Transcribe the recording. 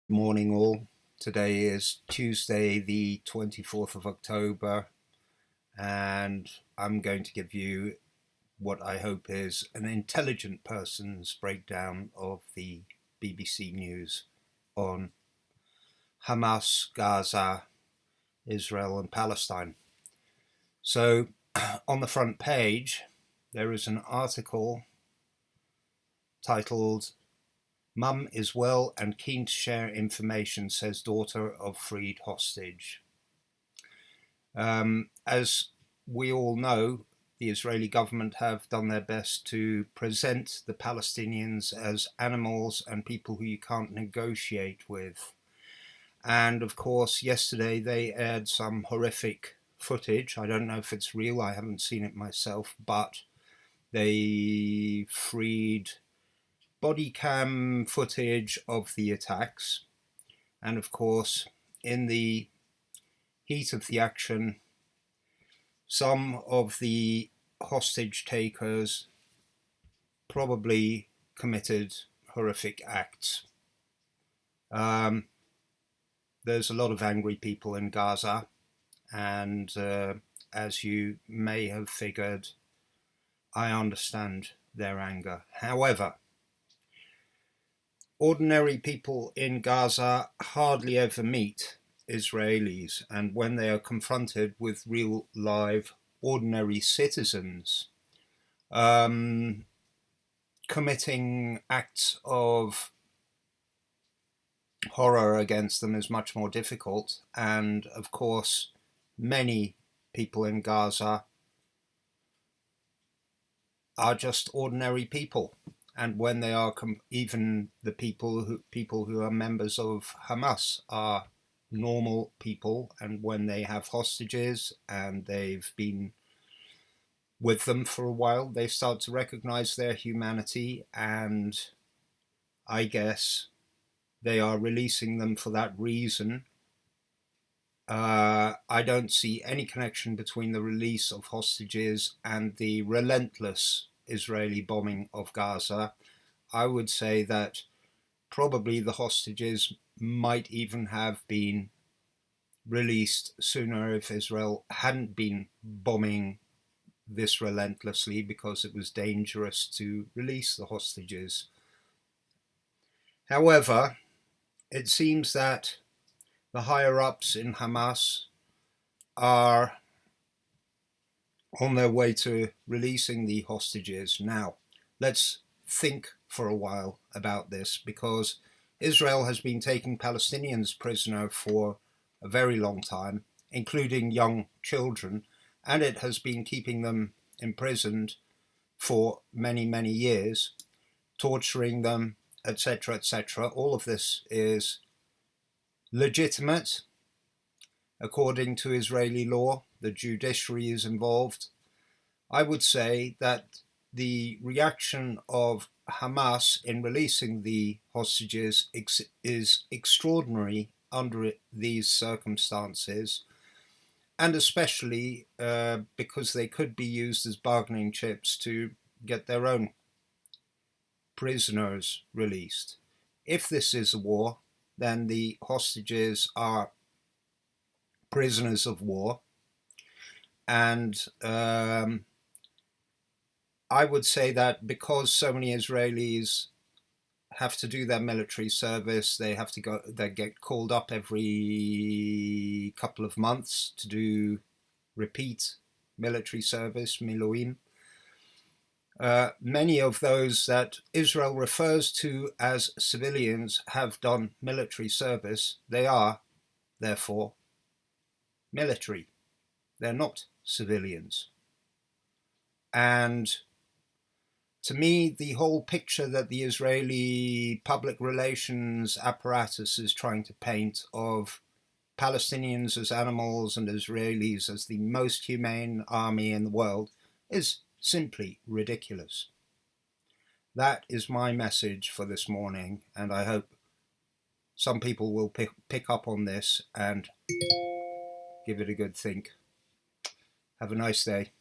Morning all. Today is Tuesday the 24th of October, and I'm going to give you what I hope is an intelligent person's breakdown of the BBC News on Hamas, Gaza, Israel and Palestine. So on the front page there is an article titled "Mum is well and keen to share information, says daughter of freed hostage." As we all know, the Israeli government have done their best to present the Palestinians as animals and people who you can't negotiate with. And of course, yesterday they aired some horrific footage. I don't know if it's real, I haven't seen it myself, but they freed body cam footage of the attacks. And of course, in the heat of the action, some of the hostage takers probably committed horrific acts. There's a lot of angry people in Gaza, and as you may have figured, I understand their anger. However, ordinary people in Gaza hardly ever meet Israelis, and when they are confronted with real live ordinary citizens committing acts of horror against them is much more difficult. And of course, many people in Gaza are just ordinary people, and when they are even the people who are members of Hamas are normal people, and when they have hostages and they've been with them for a while, they start to recognize their humanity, and I guess they are releasing them for that reason. I don't see any connection between the release of hostages and the relentless Israeli bombing of Gaza. I would say that probably the hostages might even have been released sooner if Israel hadn't been bombing this relentlessly, because it was dangerous to release the hostages. However, it seems that the higher-ups in Hamas are on their way to releasing the hostages. Now, let's think for a while about this, because Israel has been taking Palestinians prisoner for a very long time, including young children, and it has been keeping them imprisoned for many, many years, torturing them, etc., etc. All of this is legitimate according to Israeli law. The judiciary is involved. I would say that the reaction of Hamas in releasing the hostages is extraordinary under these circumstances, and especially because they could be used as bargaining chips to get their own prisoners released. If this is a war, then the hostages are prisoners of war, and I would say that because so many Israelis have to do their military service, they get called up every couple of months to do repeat military service, miloim. Many of those that Israel refers to as civilians have done military service. They are, therefore, military. They're not civilians. And to me, the whole picture that the Israeli public relations apparatus is trying to paint of Palestinians as animals and Israelis as the most humane army in the world is simply ridiculous. That is my message for this morning, and I hope some people will pick up on this and give it a good think. Have a nice day.